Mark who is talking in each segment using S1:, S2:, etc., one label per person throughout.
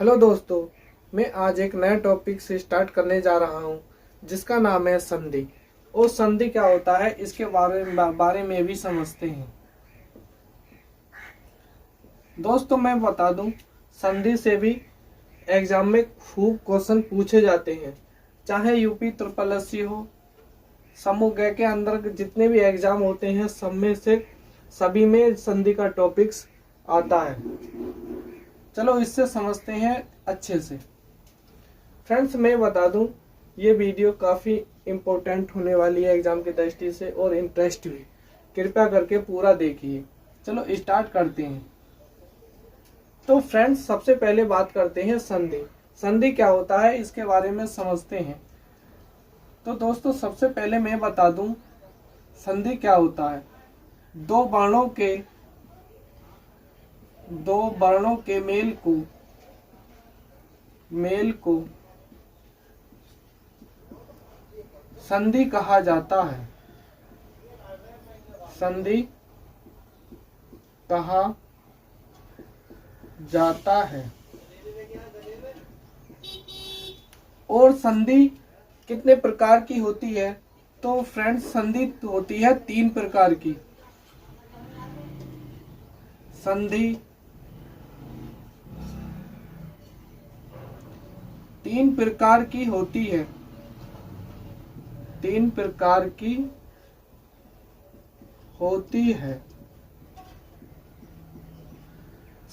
S1: Hello दोस्तों, मैं आज एक नए टॉपिक से स्टार्ट करने जा रहा हूं जिसका नाम है संधि। और संधि क्या होता है इसके बारे में भी समझते हैं। दोस्तों मैं बता दूं, संधि से भी एग्जाम में खूब क्वेश्चन पूछे जाते हैं। चाहे यूपी ट्रिपल एससी हो, समूह ग के अंदर जितने भी एग्जाम होते हैं सब में से सभी में संधि का टॉपिक्स आता है। चलो इससे समझते हैं अच्छे से। फ्रेंड्स मैं बता दूं, ये वीडियो काफ़ी इम्पोर्टेंट होने वाली है एग्जाम की दृष्टि से और इंटरेस्ट भी। कृपया करके पूरा देखिए। चलो स्टार्ट करते हैं। तो फ्रेंड्स सबसे पहले बात करते हैं संधि। संधि क्या होता है इसके बारे में समझते हैं। तो दोस्तों सबसे पहले मैं बता दूं संधि क्या होता है। दो वर्णों के मेल को संधि कहा जाता है। संधि कहा जाता है। और संधि कितने प्रकार की होती है? तो फ्रेंड्स संधि होती है 3 प्रकार की। संधि 3 प्रकार की होती है। 3 प्रकार की होती है।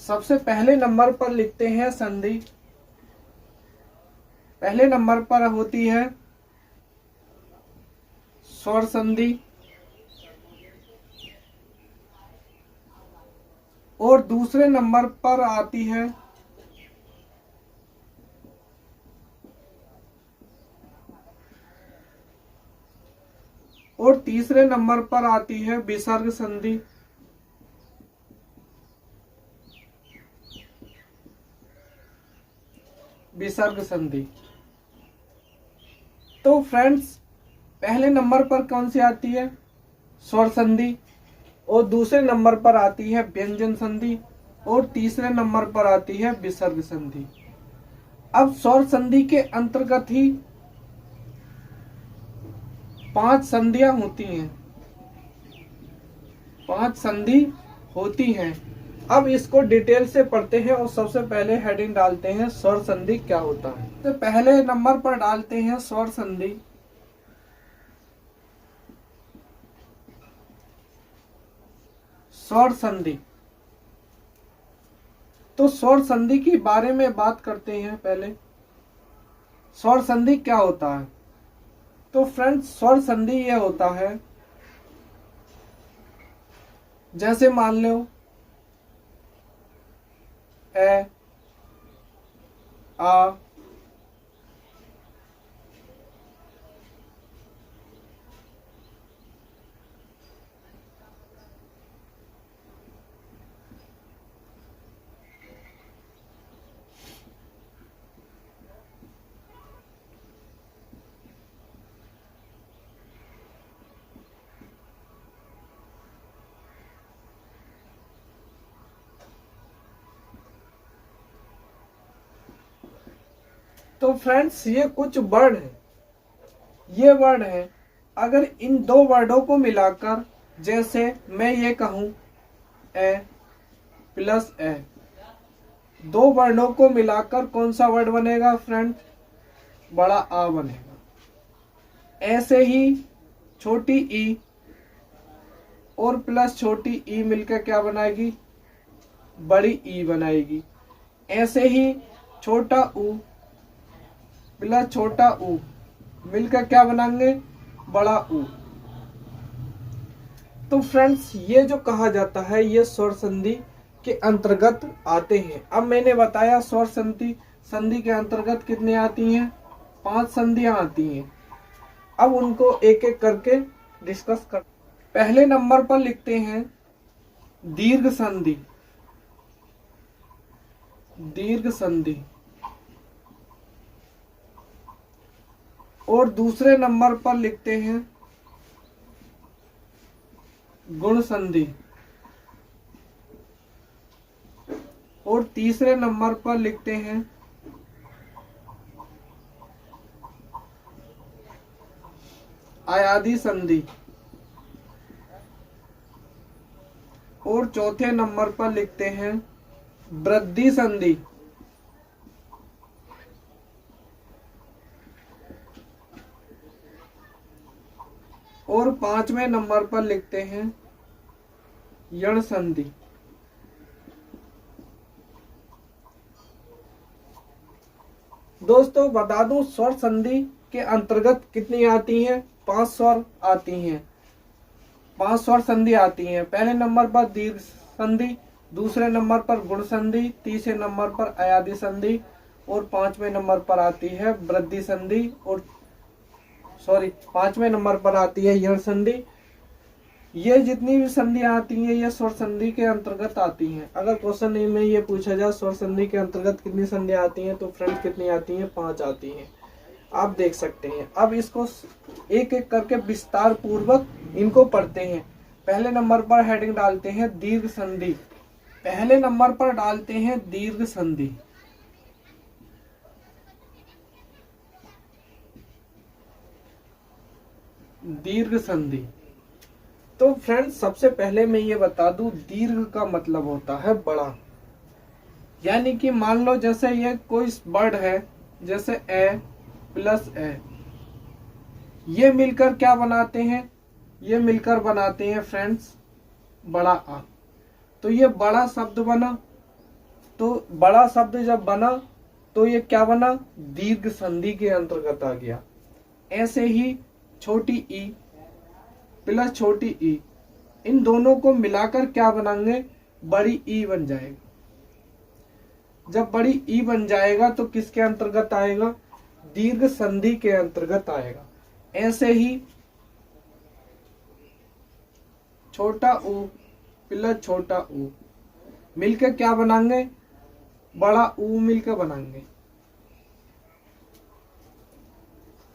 S1: सबसे पहले नंबर पर लिखते हैं संधि। पहले नंबर पर होती है स्वर संधि और दूसरे नंबर पर आती है और तीसरे नंबर पर आती है विसर्ग संधि। विसर्ग संधि। तो फ्रेंड्स पहले नंबर पर कौन सी आती है? स्वर संधि। और दूसरे नंबर पर आती है व्यंजन संधि और तीसरे नंबर पर आती है विसर्ग संधि। अब स्वर संधि के अंतर्गत ही 5 संधियां होती हैं। 5 संधि होती हैं। अब इसको डिटेल से पढ़ते हैं और सबसे पहले हेडिंग डालते हैं स्वर संधि क्या होता है। तो पहले नंबर पर डालते हैं स्वर संधि। स्वर संधि। तो स्वर संधि के बारे में बात करते हैं। पहले स्वर संधि क्या होता है? तो फ्रेंड्स स्वर संधि ये होता है, जैसे मान लो ए, आ, तो फ्रेंड्स ये कुछ वर्ड है। ये वर्ड है, अगर इन 2 वर्डों को मिलाकर, जैसे मैं ये कहूं ए प्लस ए, 2 वर्णों को मिलाकर कौन सा वर्ड बनेगा फ्रेंड? बड़ा आ बनेगा। ऐसे ही छोटी ई और प्लस छोटी ई मिलकर क्या बनाएगी? बड़ी ई बनाएगी। ऐसे ही छोटा ऊ प्लस छोटा ऊ मिलकर क्या बनाएंगे? बड़ा ऊ। तो फ्रेंड्स ये जो कहा जाता है ये स्वर संधि के अंतर्गत आते हैं। अब मैंने बताया स्वर संधि के अंतर्गत कितने आती हैं? 5 संधियां आती हैं। अब उनको एक एक करके डिस्कस कर। पहले नंबर पर लिखते हैं दीर्घ संधि। दीर्घ संधि। और दूसरे नंबर पर लिखते हैं गुण संधि। और तीसरे नंबर पर लिखते हैं अयादी संधि। और चौथे नंबर पर लिखते हैं वृद्धि संधि। और पांचवें नंबर पर लिखते हैं यण संधि। दोस्तों बता दूं, स्वर संधि के अंतर्गत कितनी आती हैं? 5 स्वर आती हैं। 5 स्वर संधि आती हैं। पहले नंबर पर दीर्घ संधि, दूसरे नंबर पर गुण संधि, तीसरे नंबर पर अयादी संधि और पांचवें नंबर पर आती है वृद्धि संधि। और पांचवें नंबर पर आती है यण संधि। ये जितनी भी संधियां आती हैं ये स्वर संधि के अंतर्गत आती हैं। अगर क्वेश्चन में ये पूछा जाए स्वर संधि के अंतर्गत कितनी संधियां आती हैं, तो फ्रेंड्स कितनी आती हैं? 5 आती हैं। आप देख सकते हैं। अब इसको एक एक करके विस्तार पूर्वक इनको पढ़ते हैं। पहले नंबर पर हेडिंग डालते हैं दीर्घ संधि। पहले नंबर पर डालते हैं दीर्घ संधि। दीर्घ संधि। तो फ्रेंड्स सबसे पहले मैं ये बता दूं, दीर्घ का मतलब होता है बड़ा। यानी कि मान लो जैसे ये कोई वर्ड है, जैसे ए प्लस ए, ये मिलकर क्या बनाते हैं? ये मिलकर बनाते हैं फ्रेंड्स बड़ा आ। तो ये बड़ा शब्द बना। तो बड़ा शब्द जब बना तो ये क्या बना? दीर्घ संधि के अंतर्गत आ गया। ऐसे ही छोटी ई प्लस छोटी ई, इन दोनों को मिलाकर क्या बनाएंगे? बड़ी ई बन जाएगा। जब बड़ी ई बन जाएगा तो किसके अंतर्गत आएगा? दीर्घ संधि के अंतर्गत आएगा। ऐसे ही छोटा ऊ प्लस छोटा ऊ मिलकर क्या बनाएंगे? बड़ा ऊ मिलकर बनाएंगे।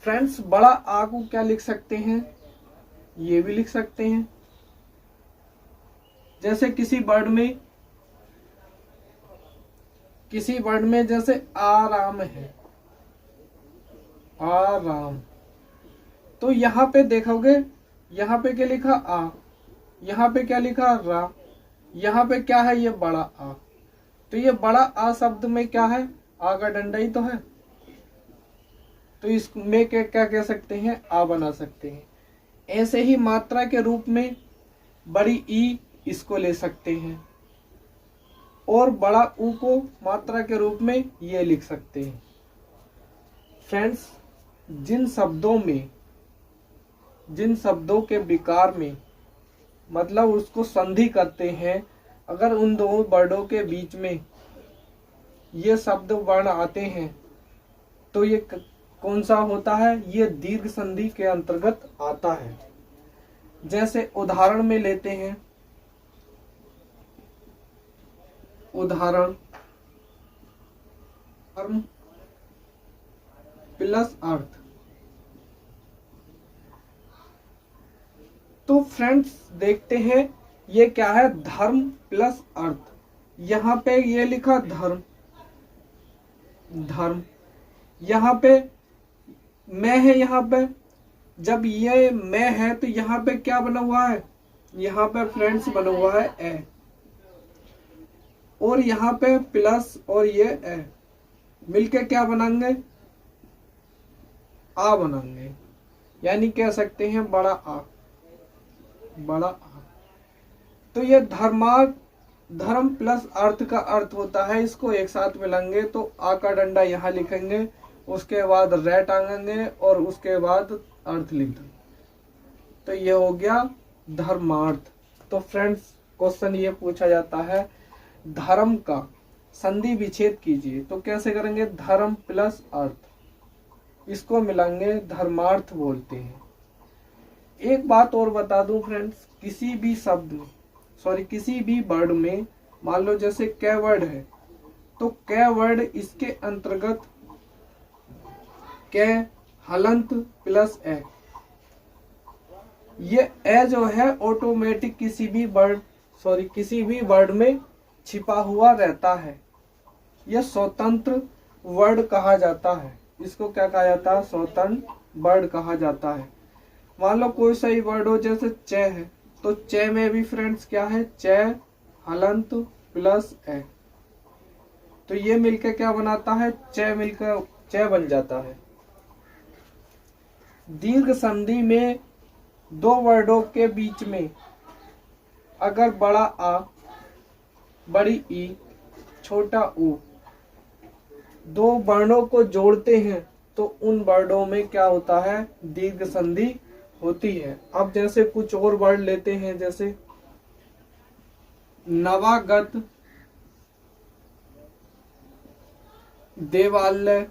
S1: फ्रेंड्स बड़ा आ को क्या लिख सकते हैं? ये भी लिख सकते हैं। जैसे किसी वर्ड में जैसे आराम है, आराम, तो यहां पे देखोगे, यहां पे क्या लिखा? आ, यहां पे क्या लिखा? रा, यहां पे क्या है? ये बड़ा आ। तो ये बड़ा आ शब्द में क्या है? आ का डंडा ही तो है। तो इसमें क्या क्या कह सकते हैं? आ बना सकते हैं। ऐसे ही मात्रा के रूप में बड़ी ई इसको ले सकते हैं और बड़ा ऊ को मात्रा के रूप में ये लिख सकते हैं। फ्रेंड्स जिन शब्दों के विकार में मतलब उसको संधि करते हैं, अगर उन दो वर्डों के बीच में ये शब्द वर्ण आते हैं तो ये कौन सा होता है? ये दीर्घ संधि के अंतर्गत आता है। जैसे उदाहरण में लेते हैं, उदाहरण धर्म प्लस अर्थ। तो फ्रेंड्स देखते हैं ये क्या है? धर्म प्लस अर्थ। यहां पे ये लिखा धर्म, धर्म, यहां पे मैं है। यहां पे जब ये मैं है तो यहां पे क्या बना हुआ है? यहां पे फ्रेंड्स बना हुआ है ए, और यहां पे प्लस और ये ए मिलके क्या बनाएंगे? आ बनाएंगे। यानी कह सकते हैं बड़ा आ, बड़ा आ। तो ये धर्म प्लस अर्थ का अर्थ होता है। इसको एक साथ मिलाएंगे तो आ का डंडा यहाँ लिखेंगे, उसके बाद रे टांगेंगे और उसके बाद अर्थ लिख देंगे। तो ये हो गया धर्मार्थ। तो फ्रेंड्स क्वेश्चन ये पूछा जाता है धर्म का संधि विच्छेद कीजिए, तो कैसे करेंगे? धर्म प्लस अर्थ, इसको मिलाएंगे, धर्मार्थ बोलते हैं। एक बात और बता दूं फ्रेंड्स, किसी भी शब्द में किसी भी वर्ड में मान लो जैसे कै वर्ड है, तो कै वर्ड इसके अंतर्गत कै हलंत प्लस ए, ये ए जो है ऑटोमेटिक किसी भी वर्ड में छिपा हुआ रहता है। यह स्वतंत्र वर्ड कहा जाता है। इसको क्या कहा जाता है? स्वतंत्र वर्ड कहा जाता है। मान लो कोई सही वर्ड हो, जैसे च है, तो च में भी फ्रेंड्स क्या है, च हलंत प्लस ए, तो ये मिलकर क्या बनाता है, च मिलकर च बन जाता है। दीर्घ संधि में दो वर्डों के बीच में अगर बड़ा आ, बड़ी ई, छोटा ऊ दो वर्णों को जोड़ते हैं तो उन वर्णों में क्या होता है, दीर्घ संधि होती है। अब जैसे कुछ और वर्ड लेते हैं, जैसे नवागत, देवालय।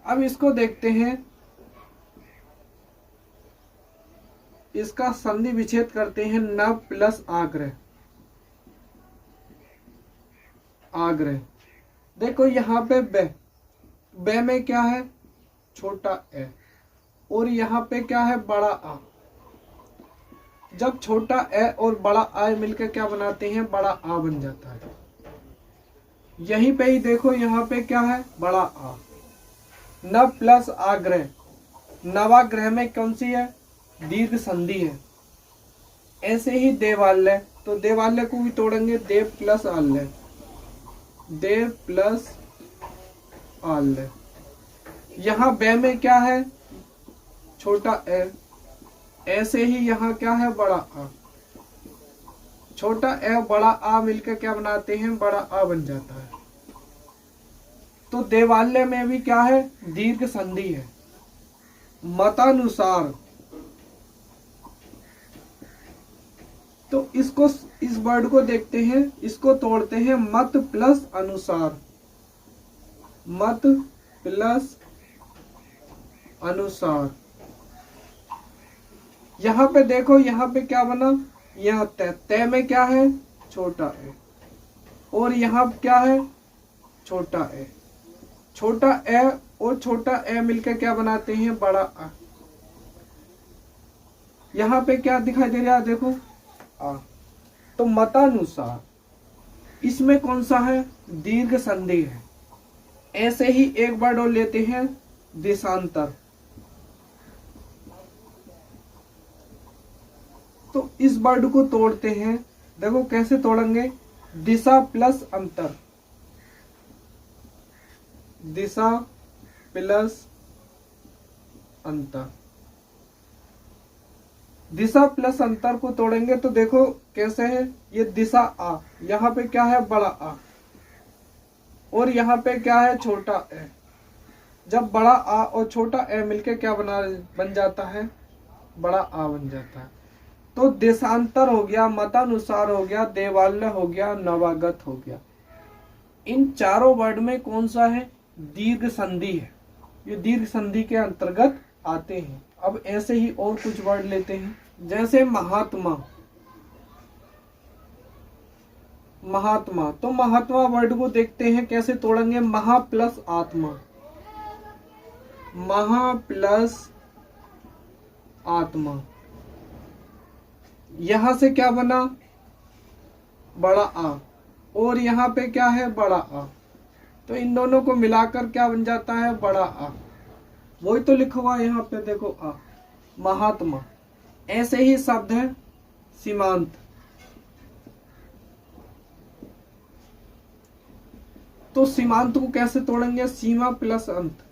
S1: अब इसको देखते हैं, इसका संधि विच्छेद करते हैं, नव प्लस आग्रह, आग्रह। देखो यहाँ पे बे में क्या है, छोटा ए, और यहाँ पे क्या है, बड़ा आ। जब छोटा ए और बड़ा आ मिलकर क्या बनाते हैं, बड़ा आ बन जाता है। यहीं पे ही देखो, यहाँ पे क्या है, बड़ा आ। नव प्लस आग्रह, नवाग्रह में कौन सी है, दीर्घ संधि है। ऐसे ही देवालय, तो देवालय को भी तोड़ेंगे, देव प्लस आल्य, देव प्लस आल्य। यहाँ बे में क्या है, छोटा ए, ऐसे ही यहाँ क्या है, बड़ा आ। छोटा ए बड़ा आ मिलकर क्या बनाते हैं, बड़ा आ बन जाता है। तो देवालय में भी क्या है, दीर्घ संधि है। मतानुसार, तो इसको, इस वर्ड को देखते हैं, इसको तोड़ते हैं, मत प्लस अनुसार, मत प्लस अनुसार। यहां पे देखो, यहां पे क्या बना, यहाँ तय में क्या है, छोटा ए, और यहाँ क्या है, छोटा ए। छोटा ए और छोटा ए मिलकर क्या बनाते हैं, बड़ा आ। यहाँ पे क्या दिखाई दे रहा है, देखो आ। तो मतानुसार इसमें कौन सा है, दीर्घ संधि है। ऐसे ही एक वर्ड और लेते हैं, देशांतर। तो इस वर्ड को तोड़ते हैं, देखो कैसे तोड़ेंगे, दिशा प्लस अंतर, दिशा प्लस अंतर। दिशा प्लस अंतर को तोड़ेंगे तो देखो कैसे है, ये दिशा आ, यहाँ पे क्या है, बड़ा आ, और यहाँ पे क्या है, छोटा ए। जब बड़ा आ और छोटा ए मिलके क्या बन जाता है, बड़ा आ बन जाता है। तो देशांतर हो गया, मतानुसार हो गया, देवालय हो गया, नवागत हो गया। इन चारों वर्ड में कौन सा है, दीर्घ संधि है। ये दीर्घ संधि के अंतर्गत आते हैं। अब ऐसे ही और कुछ वर्ड लेते हैं, जैसे महात्मा। महात्मा, तो महात्मा वर्ड को देखते हैं कैसे तोड़ेंगे, महा प्लस आत्मा, महा प्लस आत्मा। यहां से क्या बना, बड़ा आ, और यहाँ पे क्या है, बड़ा आ। तो इन दोनों को मिलाकर क्या बन जाता है, बड़ा आ। वही तो लिखा हुआ है यहाँ पे, देखो आ, महात्मा। ऐसे ही शब्द है सीमांत। तो सीमांत को कैसे तोड़ेंगे, सीमा प्लस अंत,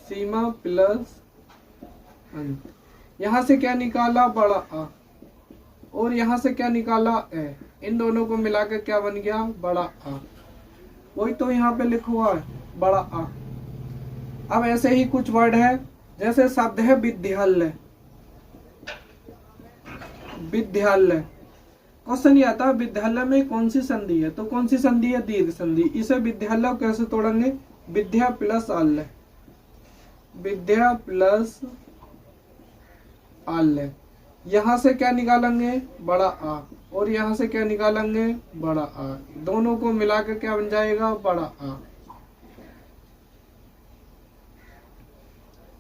S1: सीमा प्लस अंत। यहां से क्या निकाला, बड़ा आ, और यहां से क्या निकाला, ए। इन दोनों को मिलाकर क्या बन गया, बड़ा आ। वही तो यहाँ पे लिखा हुआ है, बड़ा आ। अब ऐसे ही कुछ वर्ड है, जैसे शब्द है विद्यालय। विद्यालय, क्वेश्चन ये आता है विद्यालय में कौन सी संधि है, तो कौन सी संधि है, दीर्घ संधि। इसे विद्यालय कैसे तोड़ेंगे, विद्या प्लस आल्य, विद्या प्लस आल्य। यहां से क्या निकालेंगे, बड़ा आ, और यहां से क्या निकालेंगे, बड़ा आ। दोनों को मिलाकर क्या बन जाएगा, बड़ा आ।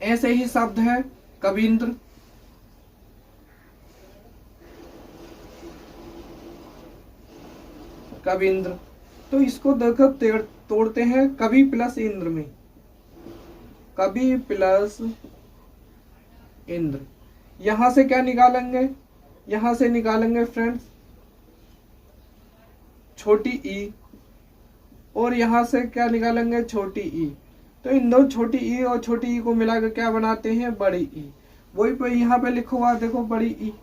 S1: ऐसे ही शब्द है कविंद्र। कविंद्र, तो इसको देखो तोड़ते हैं, कवि प्लस इंद्र में, कवि प्लस इंद्र। यहां से क्या निकालेंगे, यहां से निकालेंगे फ्रेंड्स छोटी ई, और यहां से क्या निकालेंगे छोटी ई। तो इन दो छोटी ई और छोटी ई को मिलाकर क्या बनाते हैं बड़ी ई। वही पे यहाँ पे लिखा हुआ देखो बड़ी ई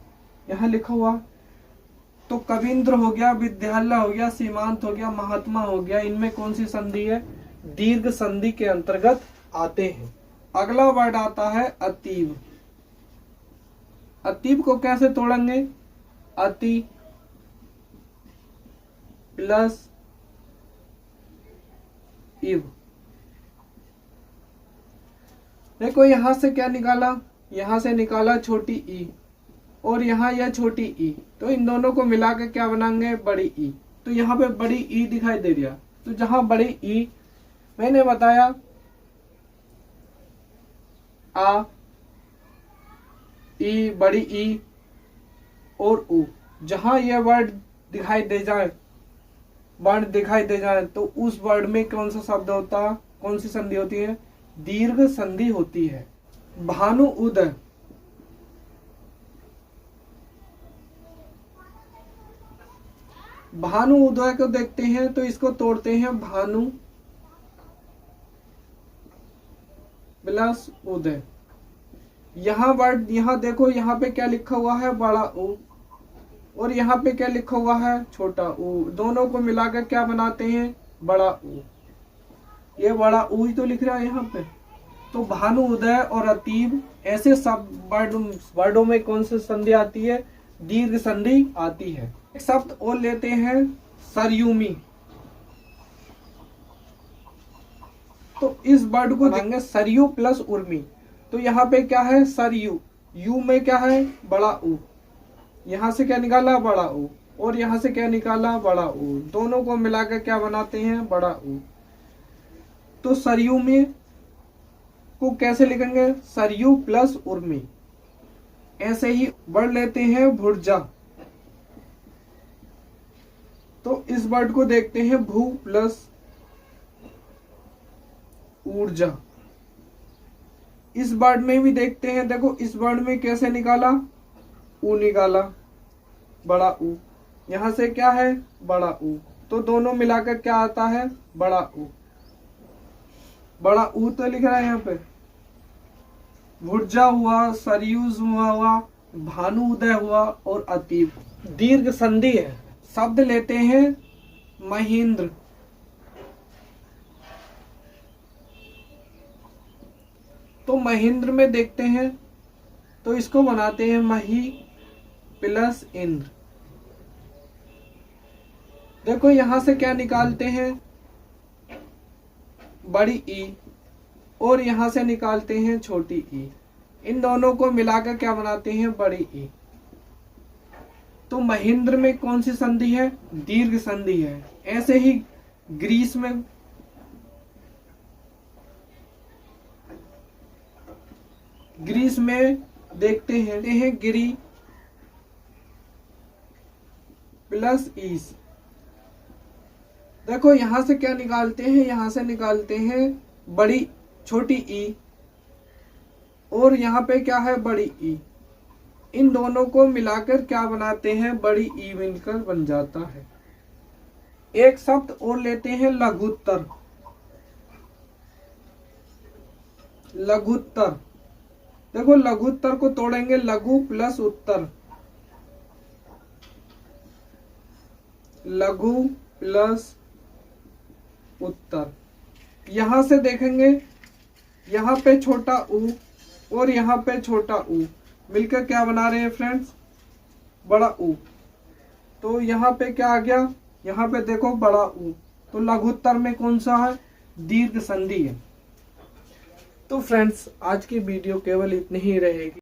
S1: यहाँ लिखा हुआ। तो कविंद्र हो गया, विद्यालय हो गया, सीमांत हो गया, महात्मा हो गया, इनमें कौन सी संधि है, दीर्घ संधि के अंतर्गत आते हैं। अगला वर्ड आता है अतीब। अतीब को कैसे तोड़ेंगे, अति प्लस इव। देखो यहां से क्या निकाला, यहां से निकाला छोटी ई, और यहाँ यह छोटी ई, तो इन दोनों को मिलाकर क्या बनाएंगे बड़ी ई। तो यहाँ पे बड़ी ई दिखाई दे रहा, तो जहां बड़ी ई मैंने बताया आ ई बड़ी ई और उ, जहां यह वर्ड दिखाई दे जाए, वर्ण दिखाई दे जाए, तो उस वर्ड में कौन सा शब्द होता है, कौन सी संधि होती है, दीर्घ संधि होती है। भानु उदय, भानु उदय को देखते हैं तो इसको तोड़ते हैं भानु प्लस उदय। यहाँ वर्ड यहाँ देखो, यहाँ पे क्या लिखा हुआ है बड़ा उ, और यहाँ पे क्या लिखा हुआ है छोटा उ, दोनों को मिलाकर क्या बनाते हैं बड़ा उ। ये बड़ा उ ही तो लिख रहा है यहाँ पे। तो भानु उदय और अतीब ऐसे सब वर्डों में कौन सी संधि आती है, दीर्घ संधि आती है। एक शब्द और लेते हैं सरयुमी। तो इस वर्ड को देंगे सरयू प्लस उर्मी। तो यहाँ पे क्या है सरयू, यू में क्या है बड़ा उ, यहाँ से क्या निकाला बड़ा उ, और यहाँ से क्या निकाला बड़ा उ, दोनों को मिलाकर क्या बनाते हैं बड़ा उ। तो सरयू में को कैसे लिखेंगे, सरयू प्लस उर्मी। ऐसे ही वर्ड लेते हैं भुर्जा। तो इस वर्ड को देखते हैं भू प्लस ऊर्जा। इस वर्ड में भी देखते हैं, देखो इस वर्ड में कैसे निकाला, ऊ निकाला बड़ा ऊ, यहां से क्या है बड़ा ऊ, तो दोनों मिलाकर क्या आता है बड़ा ऊ। बड़ा ऊ तो लिख रहा है यहाँ पे। भुर्जा हुआ, सरयूज हुआ, भानु उदय हुआ और अतीब दीर्घ संधि है। शब्द लेते हैं महेंद्र। तो महेंद्र में देखते हैं तो इसको बनाते हैं मही प्लस इंद्र। देखो यहां से क्या निकालते हैं बड़ी ई, और यहां से निकालते हैं छोटी ई, इन दोनों को मिलाकर क्या बनाते हैं बड़ी ई। तो महेंद्र में कौन सी संधि है, दीर्घ संधि है। ऐसे ही ग्रीस में, ग्रीस में देखते हैं गिरी प्लस ईस। देखो यहां से क्या निकालते हैं, यहां से निकालते हैं बड़ी छोटी ई, और यहाँ पे क्या है बड़ी ई, इन दोनों को मिलाकर क्या बनाते हैं बड़ी ई मिलकर बन जाता है। एक शब्द और लेते हैं लघुत्तर। लघुत्तर, देखो लघुत्तर को तोड़ेंगे लघु प्लस उत्तर, लघु प्लस उत्तर। यहां से देखेंगे यहाँ पे छोटा ऊ और यहाँ पे छोटा ऊ मिलकर क्या बना रहे हैं फ्रेंड्स बड़ा ऊ। तो यहाँ पे क्या आ गया, यहाँ पे देखो बड़ा ऊ, तो लघुत्तर में कौन सा है दीर्घ संधि है। तो फ्रेंड्स आज की वीडियो केवल इतनी ही रहेगी।